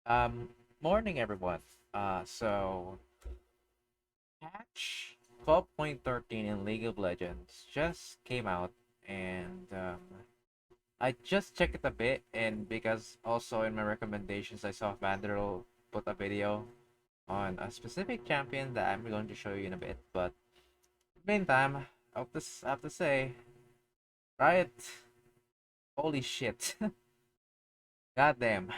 Um, Morning everyone. So patch 12.13 in League of Legends just came out, and I just checked it a bit, and because also in my recommendations I saw vandiril put a video on a specific champion that I'm going to show you in a bit. But meantime, I have to say, Riot, holy shit, goddamn,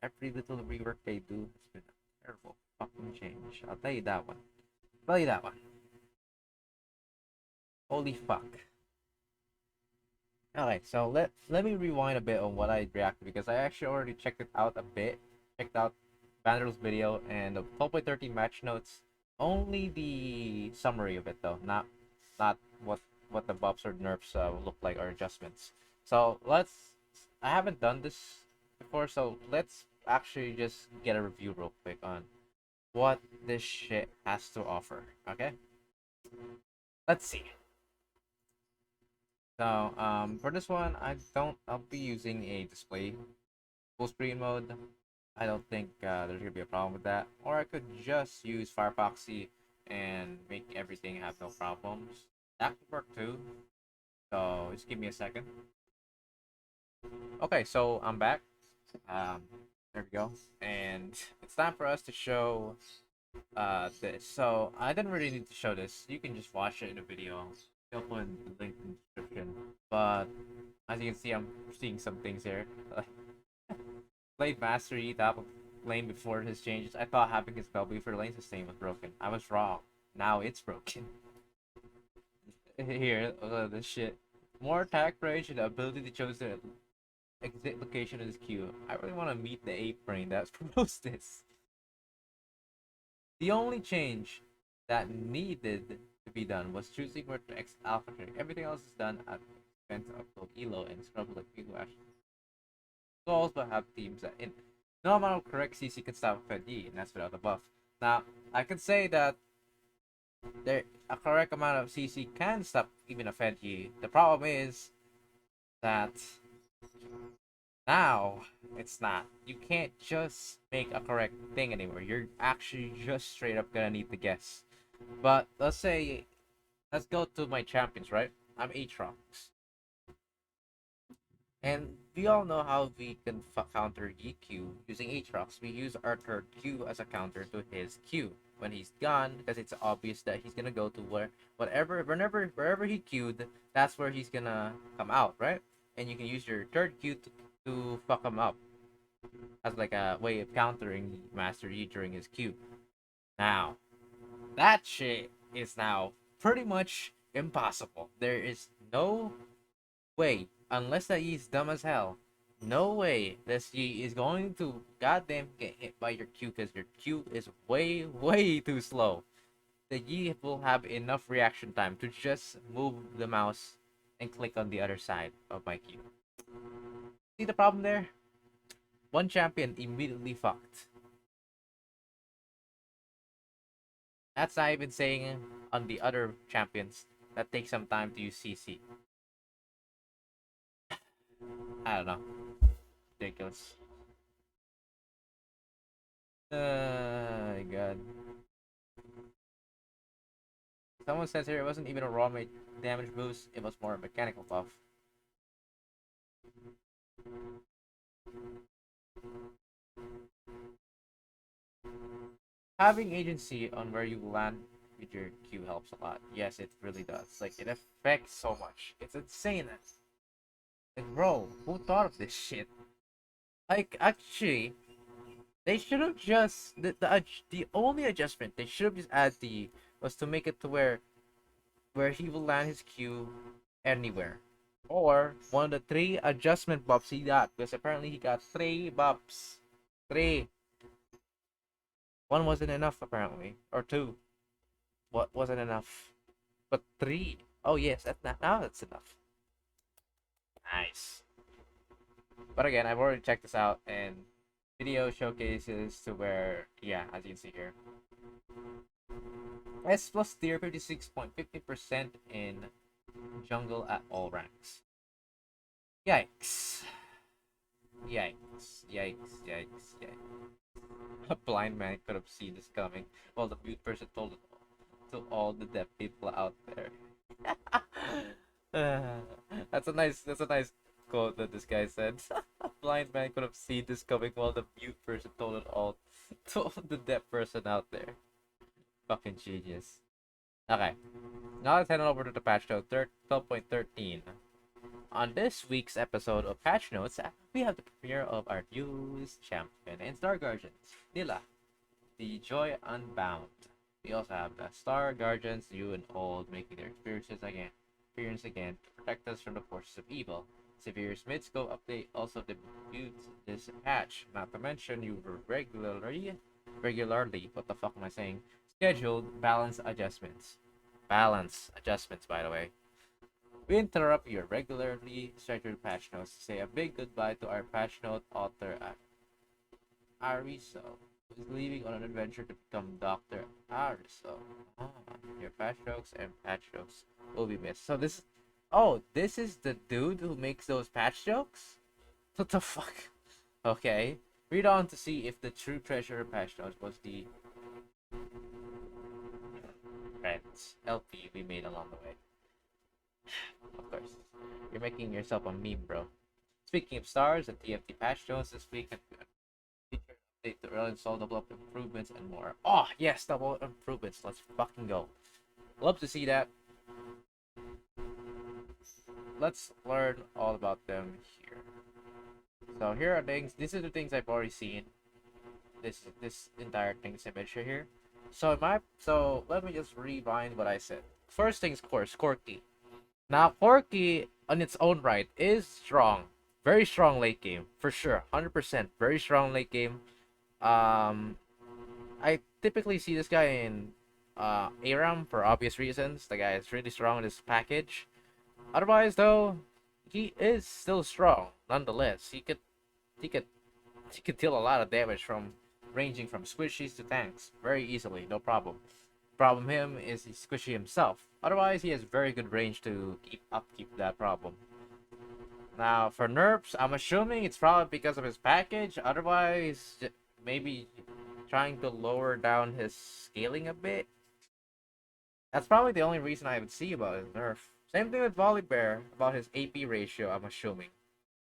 every little rework they do has been a terrible fucking change. I'll tell you that one. Tell you that one. Holy fuck. Okay, so let me rewind a bit on what I reacted, because I actually already checked it out a bit. Checked out Vanderl's video and the 12.13 match notes. Only the summary of it though, not what the buffs or nerfs look like or adjustments. So let's. I haven't done this before, so let's actually just get a review real quick on what this shit has to offer. Okay, let's see. So, for this one, I'll be using a display full screen mode. I don't think there's gonna be a problem with that. Or I could just use Firefoxy and make everything have no problems. That could work too. So, just give me a second. Okay, so I'm back. Um, there we go. And it's time for us to show this. So, I didn't really need to show this. You can just watch it in a video. I'll put the link in the description. But as you can see, I'm seeing some things here. Played Master Yi top of lane before his changes. I thought having his spell before lane sustain was broken. I was wrong. Now it's broken. Here, this shit. More attack range and the ability to choose the exit location of his Q. I really want to meet the ape brain that's proposed this. The only change that needed to be done was choosing where to exit alpha trick. Everything else is done at the expense of low elo and scrub like people actually also have teams that in no amount of correct CC can stop Fed E, and that's without the buff. Now, I could say that there a correct amount of CC can stop even a Fed E. The problem is that now it's not. You can't just make a correct thing anymore. You're actually just straight up gonna need to guess. But let's go to my champions, right? I'm Aatrox. And we all know how we can counter EQ using Aatrox. We use our third Q as a counter to his Q. When he's gone, because it's obvious that he's gonna go to wherever he queued, that's where he's gonna come out, right? And you can use your third Q to fuck him up as like a way of countering Master Yi during his Q. Now, that shit is now pretty much impossible. There is no way, unless that Yi is dumb as hell, no way this Yi is going to goddamn get hit by your Q, because your Q is way, way too slow. The Yi will have enough reaction time to just move the mouse and click on the other side of my Q. See the problem there? One champion immediately fucked. That's not even saying on the other champions that take some time to use CC. I don't know. Ridiculous. My god. Someone says here it wasn't even a raw damage boost, it was more a mechanical buff. Having agency on where you land with your Q helps a lot. Yes, it really does. Like, it affects so much. It's insane. Like, bro, who thought of this shit? Like, actually, they should have just the only adjustment they should have just added was to make it to where he will land his Q anywhere. Or one of the three adjustment buffs he got, because apparently he got three buffs. Three. One wasn't enough apparently. Or two. What wasn't enough? But three. Oh yes, that's not now that's enough. Nice. But again, I've already checked this out, and video showcases to where, yeah, as you can see here. S plus tier 56.50% in jungle at all ranks. Yikes. Yikes. Yikes, yikes, yikes. A blind man could have seen this coming, while the mute person told it to all the deaf people out there. Uh, that's a nice quote that this guy said. A blind man could have seen this coming while the mute person told it all to all the deaf person out there. Fucking genius. Okay, now let's head on over to the patch note 12.13. On this week's episode of Patch Notes, we have the premiere of our newest champion in Star Guardians, Nila, the Joy Unbound. We also have the Star Guardians, new and old, making their appearance again to protect us from the forces of evil. Severe's mid-scope update also debuts this patch, not to mention you were regularly, what the fuck am I saying, scheduled balance adjustments, by the way. We interrupt your regularly scheduled patch notes to say a big goodbye to our patch note author Ariso, who is leaving on an adventure to become Dr. Ariso. Ah, your patch jokes and patch jokes will be missed. This is the dude who makes those patch jokes? What the fuck? Okay. Read on to see if the true treasure of patch notes was the friends LP we made along the way. Of course. You're making yourself a meme, bro. Speaking of stars, and TFT patch notes this week and feature update the early install double up improvements and more. Oh yes, double up improvements. Let's fucking go. Love to see that. Let's learn all about them here. So here are things. These are the things I've already seen. This entire thing's image here. So let me just rewind what I said. First things first, Corky. Now Corky on its own right is strong. Very strong late game, for sure. 100% very strong late game. I typically see this guy in ARAM for obvious reasons. The guy is really strong in his package. Otherwise though, he is still strong nonetheless. He could he could deal a lot of damage from ranging from squishies to tanks very easily, no problem. Problem him is he's squishy himself. Otherwise, he has very good range to keep that problem. Now for nerfs, I'm assuming it's probably because of his package. Otherwise, maybe trying to lower down his scaling a bit. That's probably the only reason I would see about his nerf. Same thing with Volibear about his AP ratio. I'm assuming.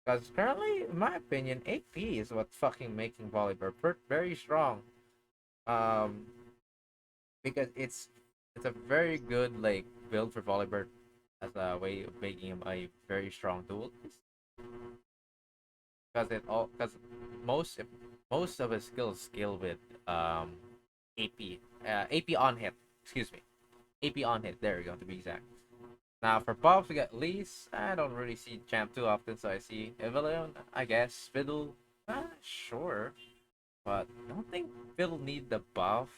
Because currently, in my opinion, AP is what's fucking making Volibear very strong. Um, because it's a very good like build for Volibear as a way of making him a very strong duelist. Because most of his skills scale with AP AP on hit. Excuse me, AP on hit. There we go to be exact. Now for buffs, we got Lease. I don't really see Champ too often, so I see Evelyn, I guess. Fiddle, sure. But I don't think Fiddle need the buff.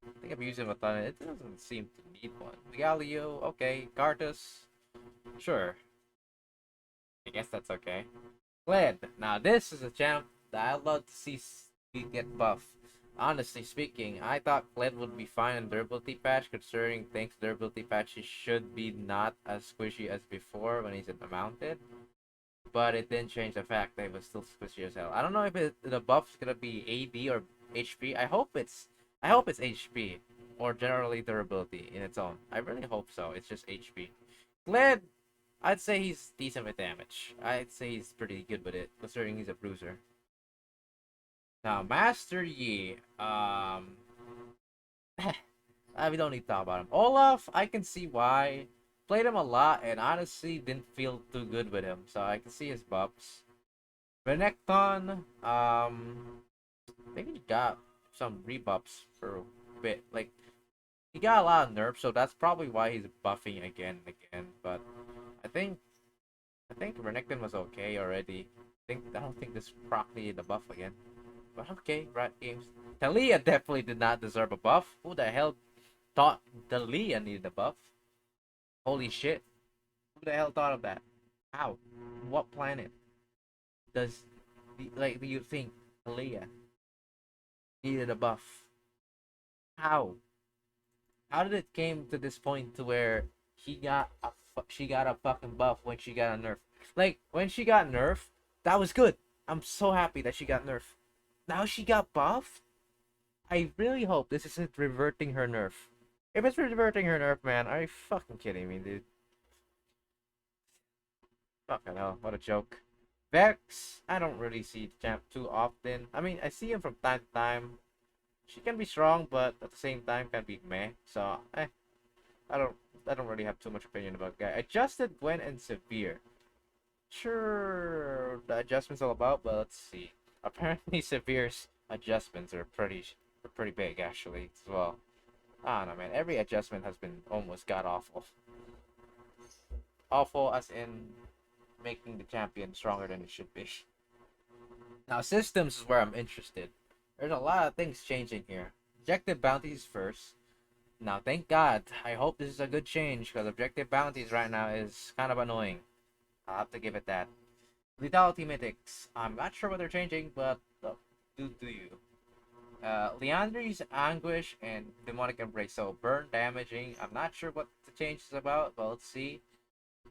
I think I'm using a ton. It doesn't seem to need one. Galio, okay. Gartus, sure. I guess that's okay. Glad. Now this is a champ that I'd love to see get buff. Honestly speaking, I thought Kled would be fine in durability patch, considering thanks to durability patch he should be not as squishy as before when he's in the mounted. But it didn't change the fact that it was still squishy as hell. I don't know if the buff's gonna be AD or HP. I hope it's HP or generally durability in its own. I really hope so. It's just HP. Glad, I'd say he's decent with damage. I'd say he's pretty good with it, considering he's a bruiser. Now, Master Yi, we don't need to talk about him. Olaf, I can see why. Played him a lot and honestly didn't feel too good with him, so I can see his buffs. Renekton, maybe he got some rebuffs for a bit. Like, he got a lot of nerfs, so that's probably why he's buffing again and again. But I think Renekton was okay already. I don't think this proc needed a buff again. But okay, right games. Talia definitely did not deserve a buff. Who the hell thought Talia needed a buff? Holy shit. Who the hell thought of that? How? What planet does do you think Talia needed a buff? How? How did it came to this point to where she got a fucking buff when she got a nerf? Like when she got nerf, that was good. I'm so happy that she got nerfed. Now she got buffed. I really hope this isn't reverting her nerf. If it's reverting her nerf, man, are you fucking kidding me, dude? Fucking hell, what a joke. Vex, I don't really see Champ too often. I mean, I see him from time to time. She can be strong, but at the same time can be meh. So, I don't, I don't really have too much opinion about Guy. Adjusted Gwen and Severe. Sure, the adjustments all about, but let's see. Apparently, Severe's adjustments are pretty big actually as well. I don't know, man. Every adjustment has been almost god awful. Awful as in making the champion stronger than it should be. Now, systems is where I'm interested. There's a lot of things changing here. Objective bounties first. Now, thank God. I hope this is a good change because objective bounties right now is kind of annoying. I'll have to give it that. Lethality mythics. I'm not sure what they're changing, but do you. Leandri's Anguish and Demonic Embrace. So, burn damaging. I'm not sure what the change is about, but let's see.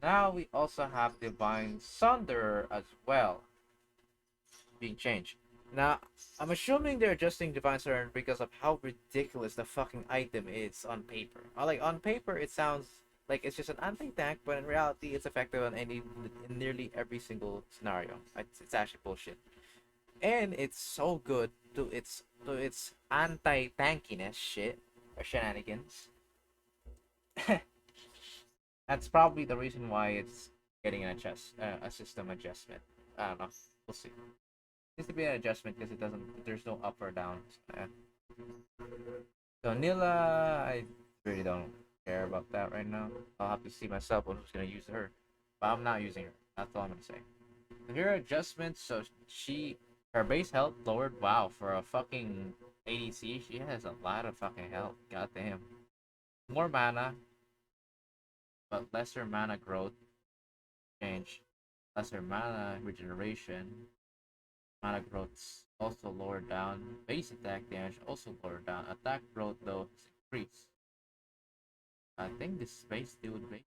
Now we also have Divine Sunder as well being changed. Now, I'm assuming they're adjusting Divine Sunder because of how ridiculous the fucking item is on paper. Like, on paper, it sounds like it's just an anti-tank, but in reality, it's effective in nearly every single scenario. It's actually bullshit. And it's so good to its anti-tankiness shit or shenanigans. That's probably the reason why it's getting a system adjustment. I don't know. We'll see. Needs to be an adjustment because it doesn't. There's no up or down. So Nila, I really don't care about that right now. I'll have to see myself on who's gonna use her, but I'm not using her. That's all I'm gonna say. So here are adjustments. So her base health lowered. Wow, for a fucking ADC, she has a lot of fucking health. God damn. More mana, but lesser mana growth change. Lesser mana regeneration. Mana growth also lowered down. Base attack damage also lowered down. Attack growth though is increased. I think this space they would make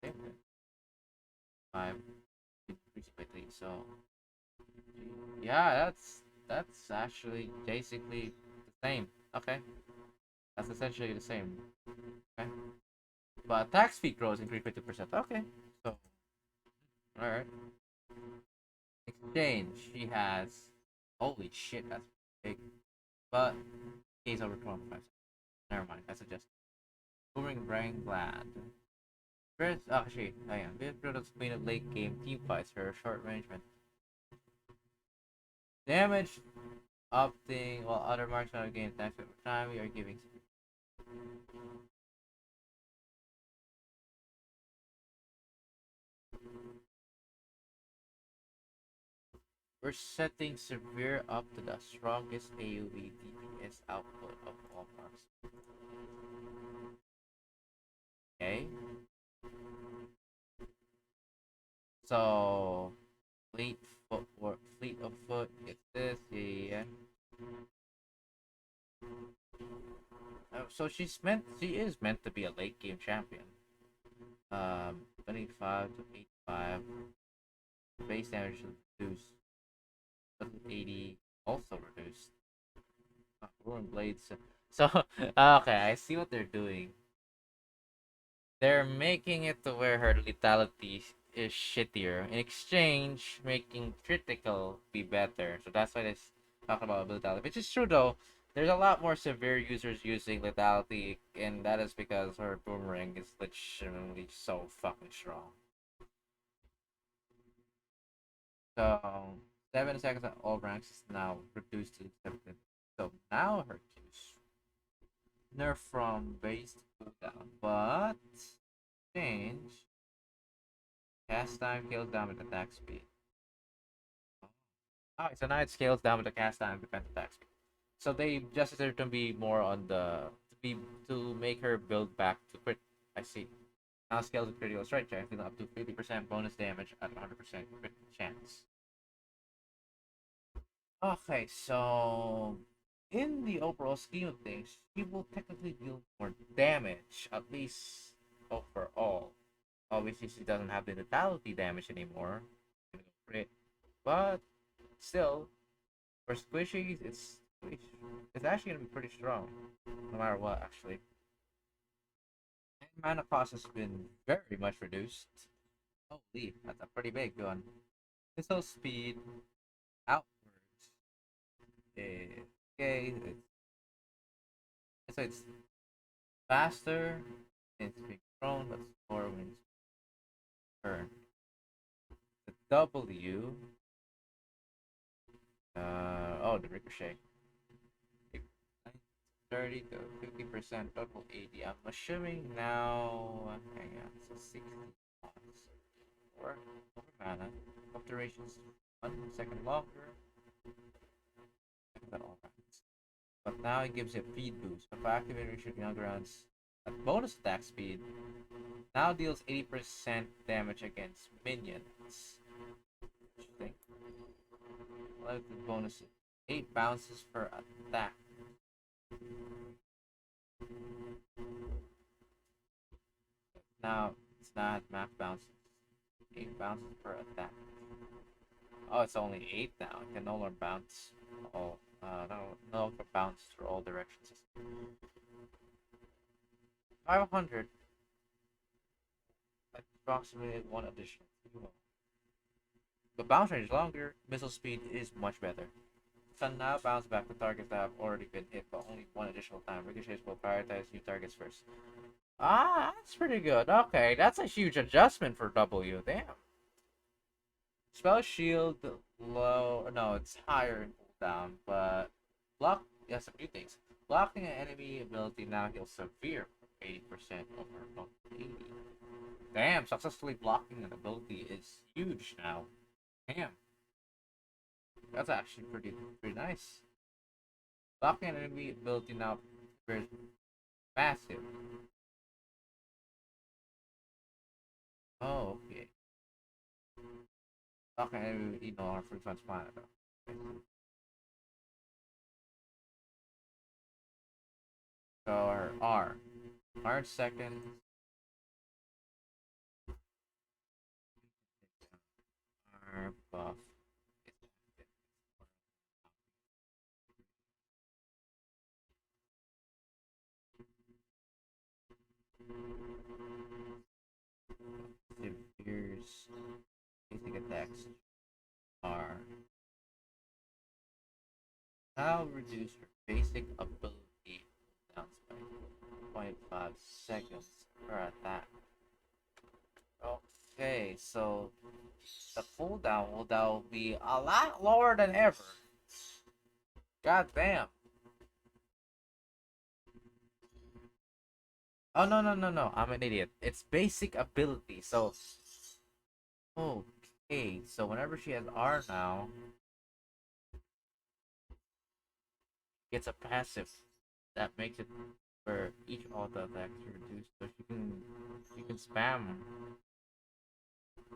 same thing. 5 increased by 3. So yeah, that's actually basically the same. Okay. That's essentially the same. Okay. But attack speed grows increased by 2%. Okay. So alright. Exchange. She has holy shit, that's big. But he's over 25. Never mind, that's adjusted. Booming Brain Glad. First, actually, I am. This product queen of late game team fights for short rangement. Damage opting while other marks are gain attacks over time. We are giving. We're setting Severe up to the strongest AoE DPS output of all marks. Okay. So fleet of foot. It's this. Yeah. So she is meant to be a late game champion. 25 to 85. Base damage reduced. 80 also reduced. Ruined blades. So okay, I see what they're doing. They're making it to where her lethality is shittier. In exchange, making critical be better. So that's why they talk about lethality. Which is true though. There's a lot more severe users using lethality, and that is because her boomerang is legitimately so fucking strong. So 7 seconds at all ranks is now reduced to 7. So now her Q's nerf from base to cooldown, but change cast time scales down with attack speed. Oh, so now it scales down with the cast time defense attack speed. So they adjusted her to be more on the to make her build back to crit. I see. Now scales with critical strike chance, up to 50% bonus damage at 100% crit chance. Okay, so in the overall scheme of things, she will technically deal more damage, at least overall. Obviously, she doesn't have the lethality damage anymore. but still, for squishies, it's actually gonna be pretty strong, no matter what. Actually, and mana cost has been very much reduced. Holy, that's a pretty big one. Missile speed outwards is okay. It's faster. It's being thrown, but slower when it's turned. The W. Oh, the ricochet. 30 to 50% total 80. I'm assuming now. Hang on, so 60 or over mana. Up durations 1 second longer. That all happens. But now it gives you a feed boost. If activating shooting on grounds at bonus attack speed, now deals 80% damage against minions. Interesting. Like the bonus 8 bounces per attack. Now it's not max bounces. 8 bounces per attack. Oh, it's only 8 now. It can no longer bounce all no longer bounce through all directions. 500 approximately one additional. The bounce range is longer, missile speed is much better. Can now bounce back to targets that have already been hit, but only one additional time. Ricochets will prioritize new targets first. Ah, that's pretty good. Okay, that's a huge adjustment for W. Damn. Spell shield low. No, it's higher in cooldown, but block. Yes, a few things. Blocking an enemy ability now heals severe 80% over 80. Damn, successfully blocking an ability is huge now. Damn, that's actually pretty nice. Blocking an enemy ability now is massive. Oh, okay. Blocking an enemy ability no longer frequents mana though. Okay. So our R second. R buff. Here's basic attacks are now reduce your basic ability cooldowns by 0.5 seconds per attack. Okay, so the cooldown will now be a lot lower than ever. God damn. Oh no, I'm an idiot. It's basic ability, so okay, so whenever she has R now, gets a passive that makes it for each auto attack to reduce, so she can spam.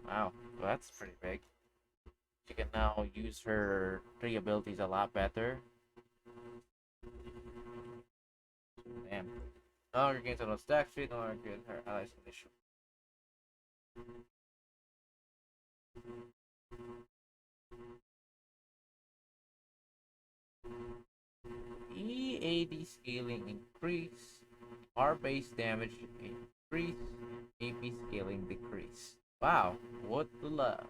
Wow, well, that's pretty big. She can now use her three abilities a lot better. Damn. No longer gains on stack speed, no longer gains her allies initial. EAD scaling increase, R base damage increase, AP scaling decrease. Wow, what the love?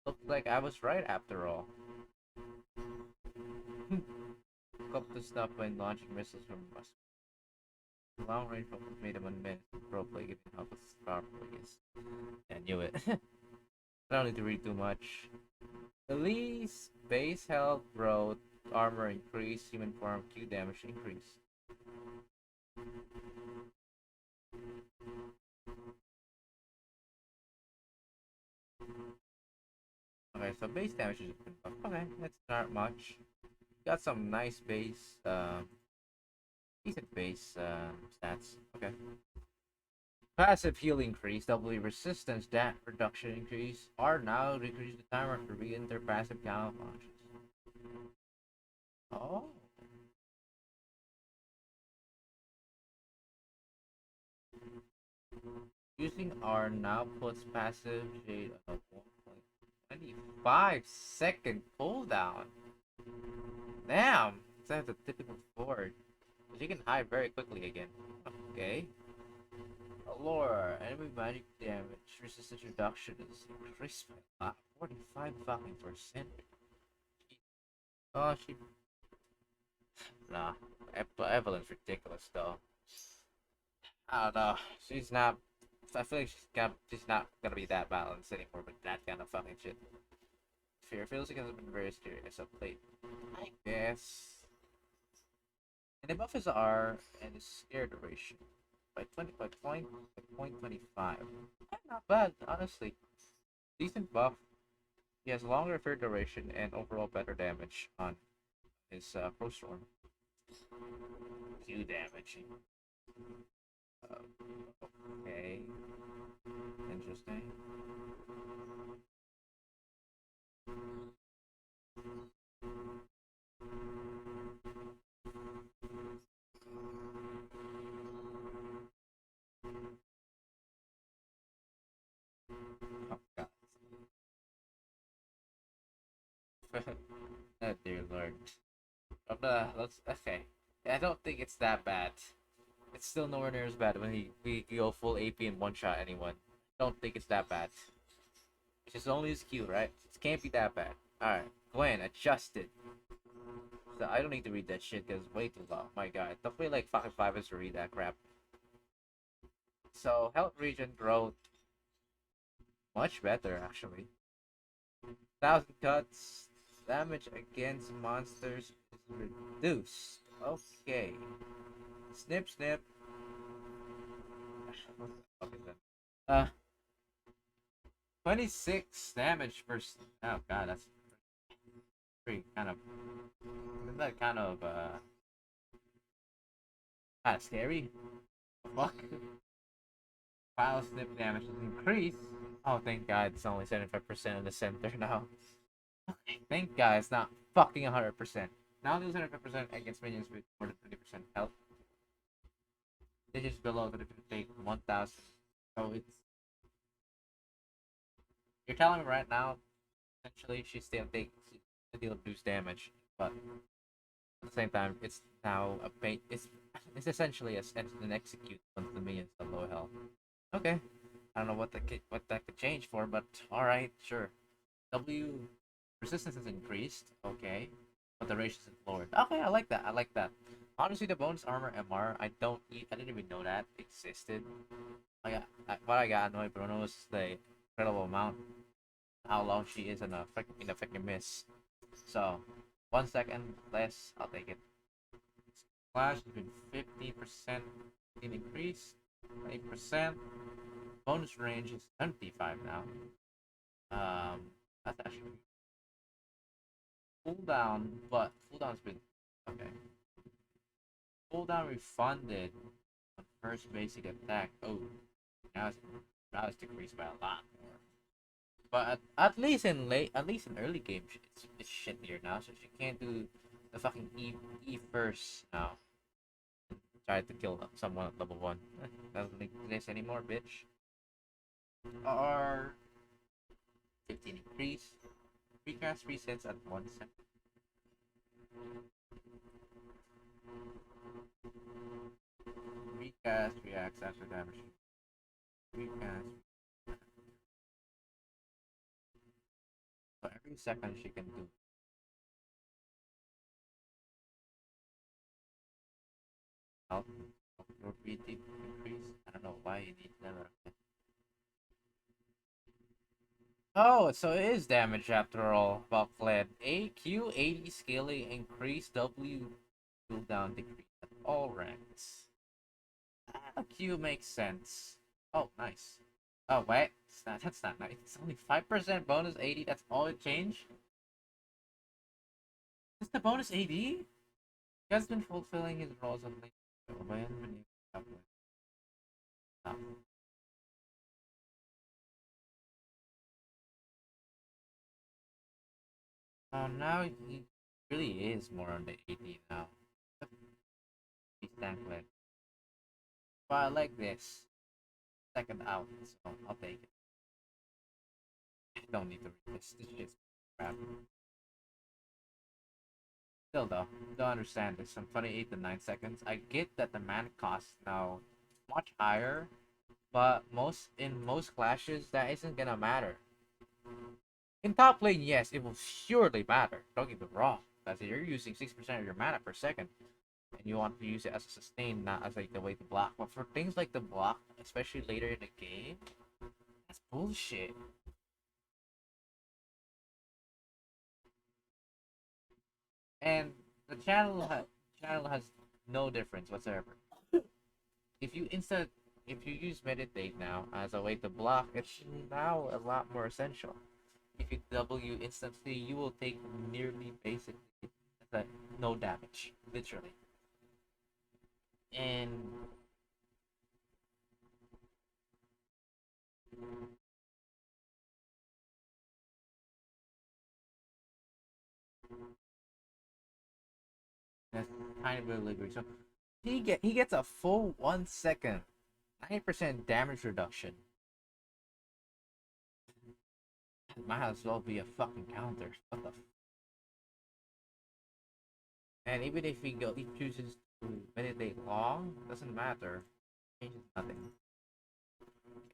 Looks like I was right after all. Look up the stuff when launching missiles from us. Long range focus made him unmet pro play giving help us powerful. Yes, I knew it. I don't need to read too much. Elise base health growth, armor increase, human form Q damage increase. Okay, so base damage is okay. That's not much. Got some nice base, decent base stats. Okay. Passive heal increase, doubly resistance, that reduction increase are now decrease the timer for re-enter passive count launches. Oh, using R now puts passive shade of 1.9 25-second cooldown. Damn! That's a typical Ford. But you can hide very quickly again. Okay. Allure, enemy magic damage, resistance reduction is increased by 45 fucking percent. Oh, she. Nah. Evelyn's ridiculous though. I don't know. She's not. I feel like she's not gonna be that balanced anymore with that kind of fucking shit. Fear feels like it's been very serious of late. I guess. And the buffers are and the scare duration by point 25. Not bad, honestly. Decent buff. He has longer fear duration and overall better damage on his Pro Storm. Q damage. Uh, okay. Interesting. Oh, God. Oh, dear lord. Let's okay. I don't think it's that bad. It's still nowhere near as bad when we go full AP and one shot anyone. Don't think it's that bad. It's just only his Q, right? It can't be that bad. Alright, Gwen, adjusted. So I don't need to read that shit because it's way too long. My god. Don't feel like fucking 5 is to read that crap. So health region growth much better actually. 1,000 cuts. Damage against monsters is reduced. Okay. Snip snip. What the fuck is that? 26 damage per. Oh god, that's pretty kind of. Isn't that kind of scary? Fuck. File snip damage is increased. Oh, thank god, it's only 75% in the center now. Okay, thank god it's not fucking 100%. Now lose 100% against minions with more than 20% health. Digits below that it can take 1,000. So it's. You're telling me right now, essentially, she still takes a deal of boost damage, but at the same time, it's now a pain. It's essentially an execute once the minions are low health. Okay, I don't know what that could change for, but all right, sure. W resistance is increased. Okay, but the range is lowered. Okay, I like that. I like that. Honestly, the bonus armor MR, I didn't even know that existed. What I got annoyed Bruno was the incredible amount how long she is in a freaking miss. So 1 second less, I'll take it. Flash has been 50% increase, 20%. Bonus range is 75 now. That's actually cooldown, but cooldown's been okay. Cooldown refunded on first basic attack. Oh, now it's decreased by a lot more. But at least in early game, it's shittier now. So she can't do the fucking E first now. Try to kill someone at level 1. Doesn't exist anymore, bitch. R 15 increase. Recast resets at 1 second. Recast reacts after damage. Recast. So every second she can do health. Your BT increase. I don't know why you need that. Oh, so it is damage after all. Bucklet. AQ 80 scaling increase W cooldown decrease at all ranks. Q makes sense. Oh, nice. Oh, wait. That's not nice. It's only 5% bonus 80. That's all it changed? Is the bonus 80? He has been fulfilling his roles of late. Oh, now he really is more on the 80 now. He's thankful. But I like this. Second out, so I'll take it. don't need to read this. This shit's crap. Still though, don't understand this. From 28 to 9 seconds. I get that the mana cost now much higher, but most clashes that isn't gonna matter. In top lane, yes, it will surely matter. Don't get me wrong. Because you're using 6% of your mana per second, and you want to use it as a sustain, not as like the way to block. But for things like the block, especially later in the game, that's bullshit. And the channel has no difference whatsoever. If you instant if you use meditate now as a way to block, it's now a lot more essential. If you W instantly, you will take nearly basically like no damage, literally. And that's kind of really agree. So he gets a full 1 second, 90% damage reduction. Might as well be a fucking counter. What the? And even if he chooses to meditate long, doesn't matter. Changes nothing.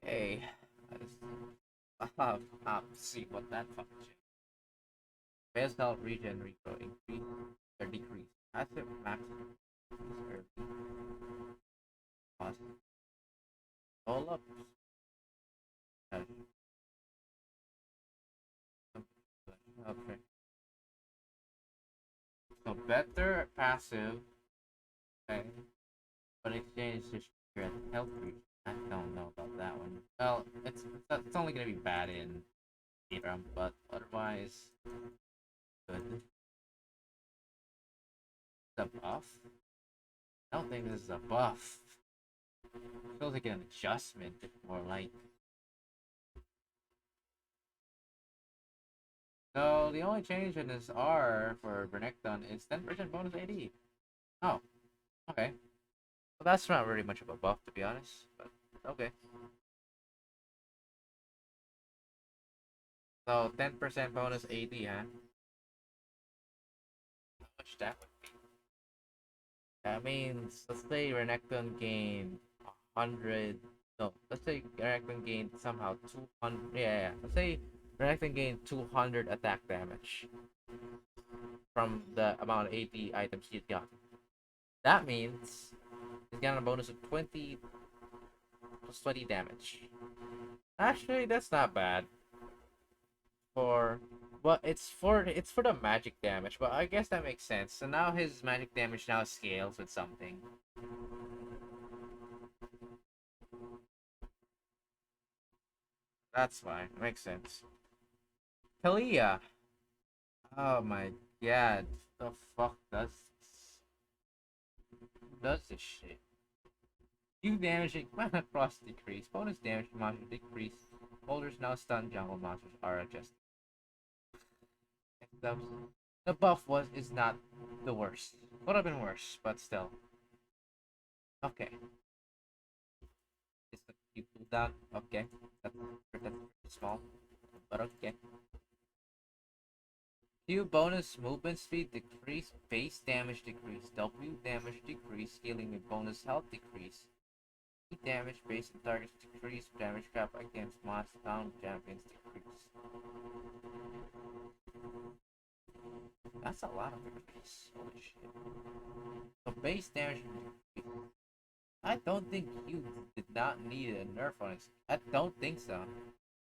Okay, I'll see what that fucking shit. Best health regen regrow increase or decrease. Passive maximum early cost. All up. Okay. So better passive. Okay. But exchange is your health reach. I don't know about that one. Well, it's only gonna be bad in Aram, but otherwise good. The buff? I don't think this is a buff. It feels like an adjustment, more like. So the only change in this R for Bernecton is 10% bonus AD. Oh, okay. Well, that's not really much of a buff, to be honest. But okay. So 10% bonus AD, huh? How much that would be? That means let's say Renekton gained 100. No, let's say Renekton gained somehow 200. Yeah. Let's say Renekton gained 200 attack damage from the amount of AP items he got. That means he's got a bonus of 20 plus 20 damage. Actually, that's not bad for. Well, it's for the magic damage, but I guess that makes sense. So now his magic damage now scales with something. That's fine. Makes sense. Kalia. Oh my god. The fuck does this shit? You damaging mana cross decrease. Bonus damage to monsters decrease. Holders now stunned jungle monsters are adjusted. The, the buff is not the worst. Could have been worse, but still. Okay. It's the you cooldown. Okay. That's pretty small. But okay. Q bonus movement speed decrease, base damage decrease, W damage decrease, healing with bonus health decrease, E damage based on targets decrease, damage cap against monster down champions decrease. That's a lot of decrease. Holy shit. So base damage decrease. I don't think Q did not need a nerf on it. I don't think so.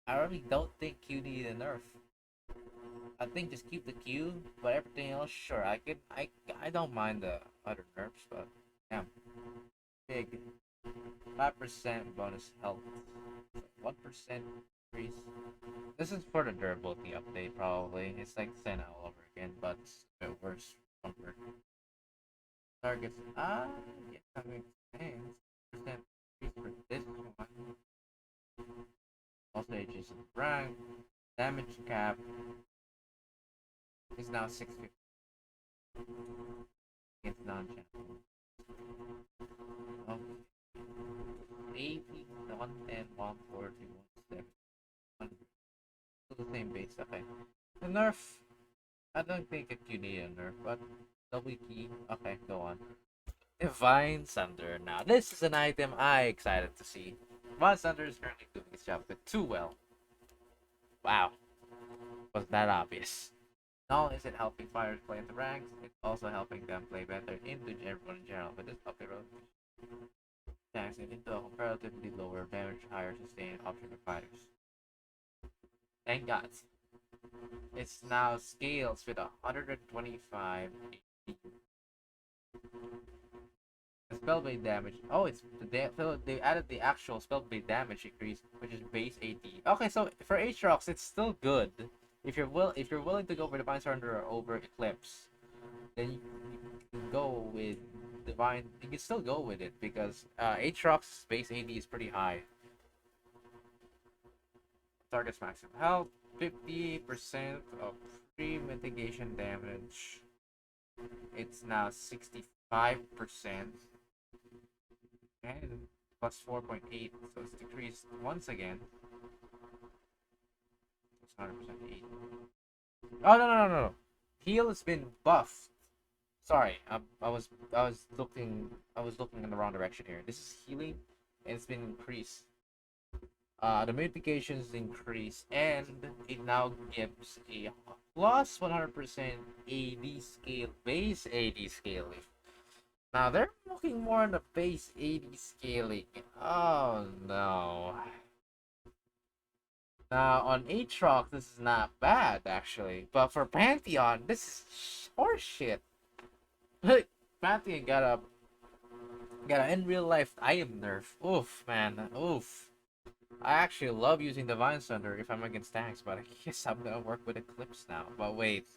I really don't think Q needed a nerf. I think just keep the Q, but everything else, sure. I don't mind the other nerfs, but damn, big 5% bonus health, 1% increase. This is for the durability update, probably. It's like Senna all over again, but it's a bit worse. Comfort. Targets. Yeah, that makes sense. Percent increase for this one. All stages of rank. Damage cap is now 650 against non-champion. Okay. 80, 110, 140, 170, 100. the same base. Okay. The nerf. I don't think you need a nerf, but double key. Okay, go on. Divine Sunder. Now, this is an item I excited to see. Divine Sunder is currently doing his job but too well. Wow, was that obvious? Not only is it helping fighters play in the ranks, it's also helping them play better into everyone in general. But this upgrade tanks it into a comparatively lower damage, higher sustain option for fighters. Thank God. It's now scales with 125 spellblade damage. Oh, it's so they added the actual spellblade damage increase, which is base 80. Okay, so for Aatrox, it's still good. If you're willing to go for Divine Surrender or over Eclipse, then you can go with Divine. You can still go with it because Aatrox's base 80 is pretty high. Target's maximum health, 50% of free mitigation damage. It's now 65%. And plus 4.8, so it's decreased once again. It's 100% 8. Oh no. Heal has been buffed. Sorry, I was looking in the wrong direction here. This is healing, and it's been increased. The mitigations increase, and it now gives a plus 100% AD scale, base AD scaling. Now they're looking more on the base 80 scaling. Oh no. Now on Aatrox, this is not bad actually, but for Pantheon, this is horseshit. Pantheon got a in real life item nerf. Oof, man. Oof. I actually love using Divine Sunder if I'm against tanks, but I guess I'm gonna work with Eclipse now. But wait,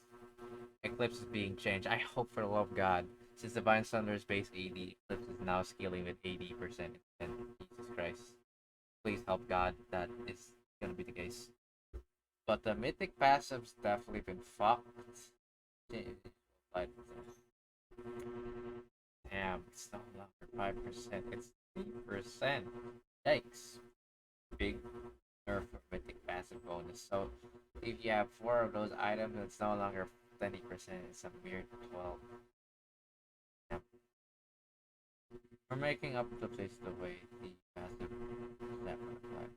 Eclipse is being changed. I hope for the love of God. Since Divine Sunder is base 80, Eclipse is now scaling with 80%. And Jesus Christ. Please help God that is gonna be the case. But the Mythic passive's definitely been fucked. But damn, it's no longer 5%, it's 3%. Yikes. Big nerf for Mythic passive bonus. So if you have 4 of those items, it's no longer 20%, it's a mere 12. Yeah. We're making up the place the way the passive never applied.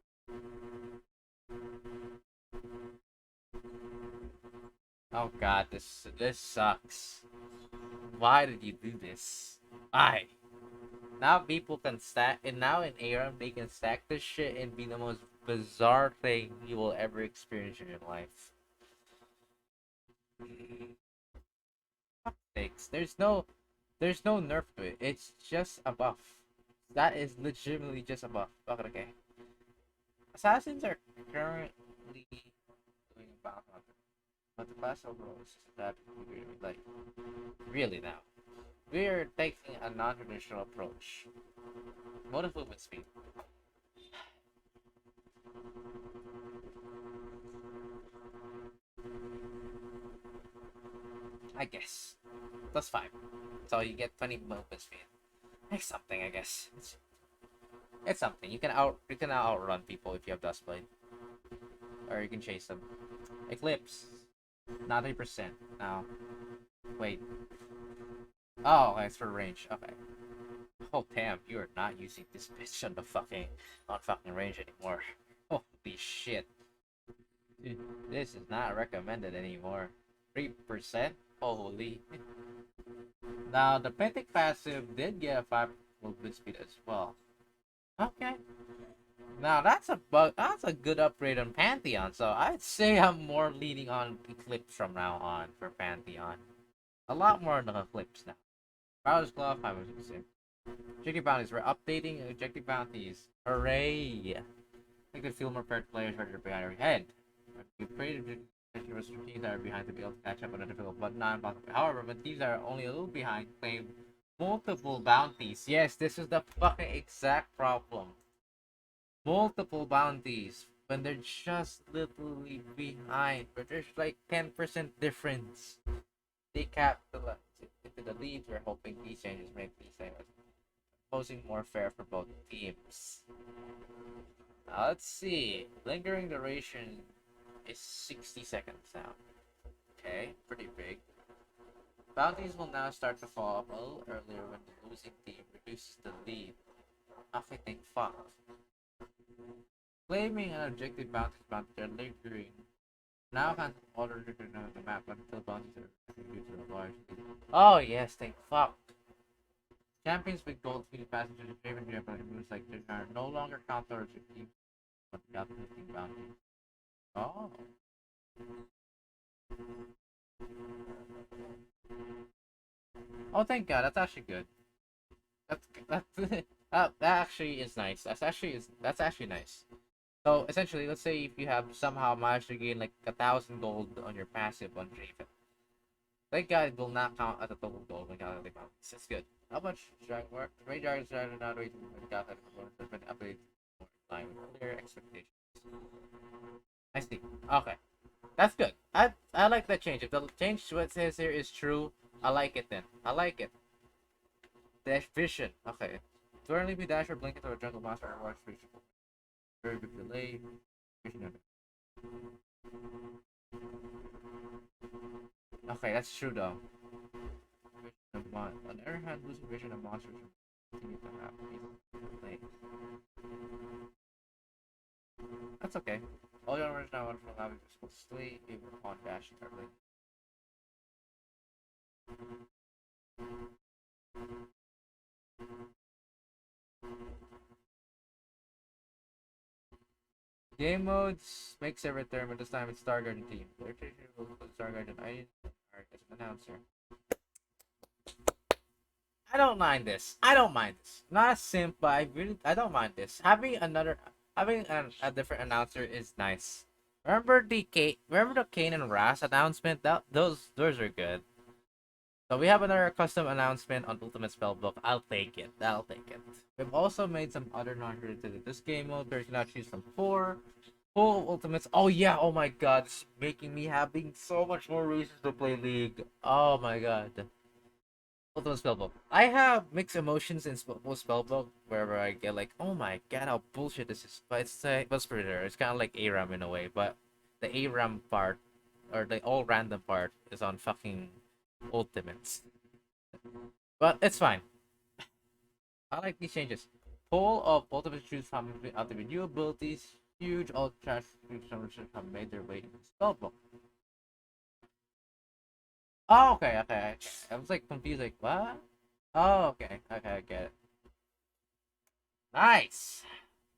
Oh god, this sucks. Why did you do this? Why? Now people can stack, and now in ARM they can stack this shit and be the most bizarre thing you will ever experience in your life. Thanks. There's no nerf to it. It's just a buff. That is legitimately just a buff. Okay. Assassins are currently doing bounty hunter, but the class overall is that like really now. We're taking a non-traditional approach. Motive movement speed. I guess. Plus 5. So you get 20 movement speed. It's something, I guess. It's something. You can outrun people if you have Dustblade. Or you can chase them. Eclipse. 90% now. Wait. Oh, it's for range. Okay. Oh damn, you are not using this bitch on the fucking range anymore. Holy shit. Dude, this is not recommended anymore. 3%? Holy. Now the Pentic passive did get a 5 movement speed as well. Okay. Now that's a good upgrade on Pantheon, so I'd say I'm more leaning on Eclipse from now on for Pantheon. A lot more on the Eclipse now. Prowler's Glove, 5%. Objective bounties. We're updating objective bounties. Hooray! Make the feel more paired players ready behind our head. We created teams that are behind to be able to catch up on a difficult but not impossible. However, when teams that are only a little behind claim multiple bounties. Yes, this is the fucking exact problem. Multiple bounties when they're just literally behind, but there's like 10% difference. They capitalize into the lead. We're hoping these changes make these things posing more fair for both teams. Now let's see. Lingering duration is 60 seconds now. Okay, pretty big. Bounties will now start to fall off a little earlier when the losing team reduces the lead. Okay, thank fuck. Claiming an objective bounty are lingering. Now can't order to the map until bounties are reduced to a large lead. Oh yes, thank fuck. Champions with gold feed passengers and favorite weapon moves like this are no longer counters to keep but calculating bounty. Oh. Oh, thank God. That's actually good. That's that actually is nice. That's actually nice. So essentially, let's say if you have somehow managed to gain like 1,000 gold on your passive on Draven, that guy will not count as a total gold when calculating bounties. That's good. How much dragon work? Raid dragons are not waiting to calculate performance has been updated more in line with clear expectations. I see. Okay. That's good. I like that change. If the change to what it says here is true, I like it then. I like it. Dash vision. Okay. Currently be dash or blink into a jungle master or watch vision. Very big delay. Vision. Okay, that's true though. Vision of on the other hand, losing vision of monsters will continue to have delay. That's okay. All your numbers now are from having to stay able upon dash early. Game modes makes a return, but this time it's Star Garden team. The rotation will include Star Garden. I as an announcer. I don't mind this. I don't mind this. Not a simp, but I don't mind this. Having a different announcer is nice. Remember the Kane and Ras announcement? Those are good. So we have another custom announcement on Ultimate Spellbook. I'll take it. I'll take it. We've also made some other non-related this game mode where you can now choose from four full ultimates. Oh yeah, oh my god, it's making me having so much more reasons to play League. Oh my god. Ultimate Spellbook. I have mixed emotions in Spellbook wherever I get like, oh my god, how bullshit this is. But it's pretty rare. It's kind of like ARAM in a way, but the ARAM part or the all random part is on fucking ultimates. But it's fine. I like these changes. Pull of ultimate choose from out the new abilities. Huge all trash resources have made their way into Spellbook. Oh, okay, okay. I was like confused, like what? Oh, okay, okay, I get it. Nice,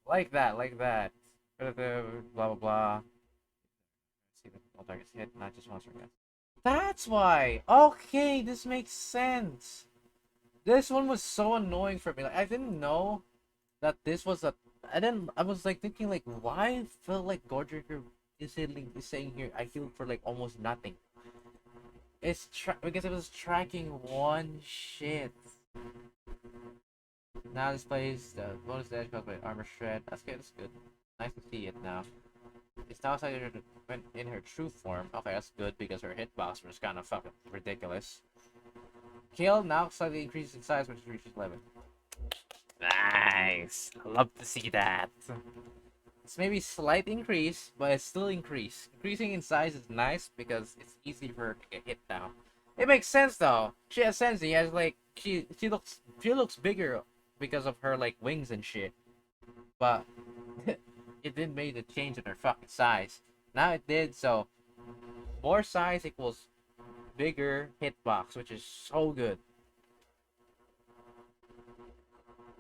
like that, like that. Blah blah blah. See the all targets hit, not just monster guns. That's why. Okay, this makes sense. This one was so annoying for me. Like I didn't know that this was a. I didn't. I was like thinking like, why I felt like Gordricker is saying here I healed for like almost nothing. Because it was tracking one shit. Now this plays the bonus damage caused by armor shred. That's good. That's good. Nice to see it now. It's now excited when in her true form. Okay, that's good because her hitbox was kind of fucking ridiculous. Kill now slightly increases in size when she reaches 11. Nice. I love to see that. It's maybe slight increase, but it's still increase. Increasing in size is nice because it's easy for her to get hit now. It makes sense though. She has sense. He has like she looks bigger because of her like wings and shit. But it didn't make a change in her fucking size. Now it did, so more size equals bigger hitbox, which is so good.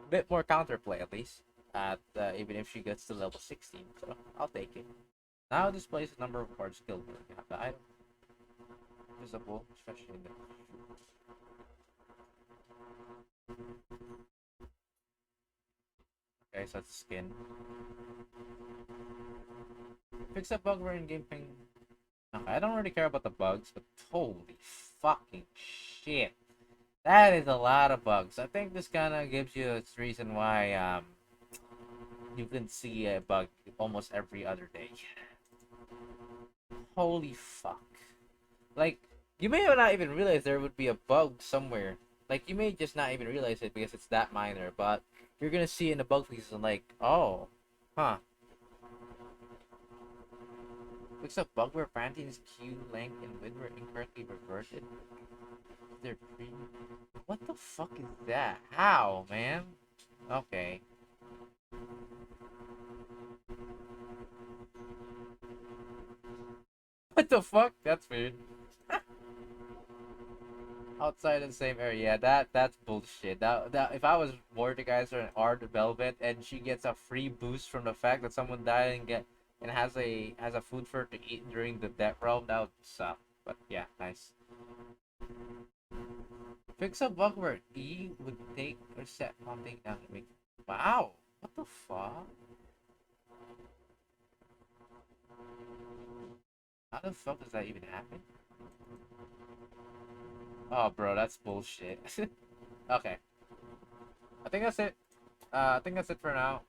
A bit more counterplay at least. Even if she gets to level 16, so I'll take it. Now displays the number of cards killed. You have the item visible, especially in the. Okay, so that's skin. Fix a bug where in-game ping. Okay, I don't really care about the bugs, but holy fucking shit. That is a lot of bugs. I think this kind of gives you its reason why you can see a bug almost every other day. Holy fuck. Like, you may not even realize there would be a bug somewhere. Like, you may just not even realize it because it's that minor, but you're gonna see in the bug fixes and like, oh, huh. Looks up bug where Pantheon's Q length and width were incorrectly reverted. They're pre. What the fuck is that? How, man? Okay. What the fuck? That's weird. Outside of the same area, yeah, that's bullshit. That if I was Mordekaiser and Art Velvet and she gets a free boost from the fact that someone died and has a food for her to eat during the death realm, that would suck. But yeah, nice. Fix a bug where E would take or set something down to make. Wow, what the fuck? How the fuck does that even happen? Oh, bro, that's bullshit. Okay, I think that's it. I think that's it for now.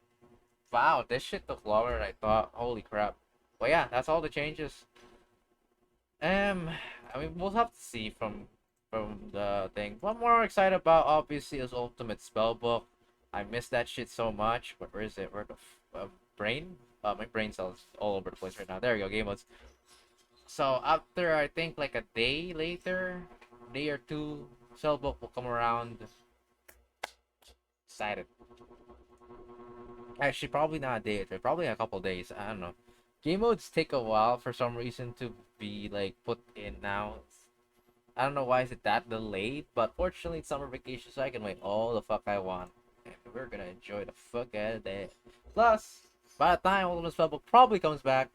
Wow, this shit took longer than I thought. Holy crap. Well, yeah, that's all the changes. Um, I mean, we'll have to see from the thing. What I'm more excited about, obviously, is Ultimate Spellbook. I miss that shit so much. Where is it? Where the brain? My brain cells all over the place right now. There we go. Game modes. So after I think like a day later, day or two, Spellbook will come around. Excited. Actually, probably not a day or two. Probably a couple days. I don't know. Game modes take a while for some reason to be like put in now. I don't know why is it that delayed, but fortunately it's summer vacation, so I can wait all the fuck I want. And we're gonna enjoy the fuck out of that. Plus, by the time Ultimate Spellbook probably comes back,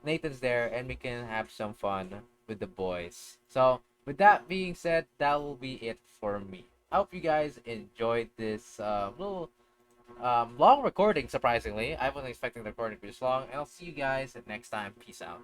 Nathan's there and we can have some fun with the boys. So with that being said, that will be it for me. I hope you guys enjoyed this little long recording, surprisingly. I wasn't expecting the recording to be this long, and I'll see you guys next time. Peace out.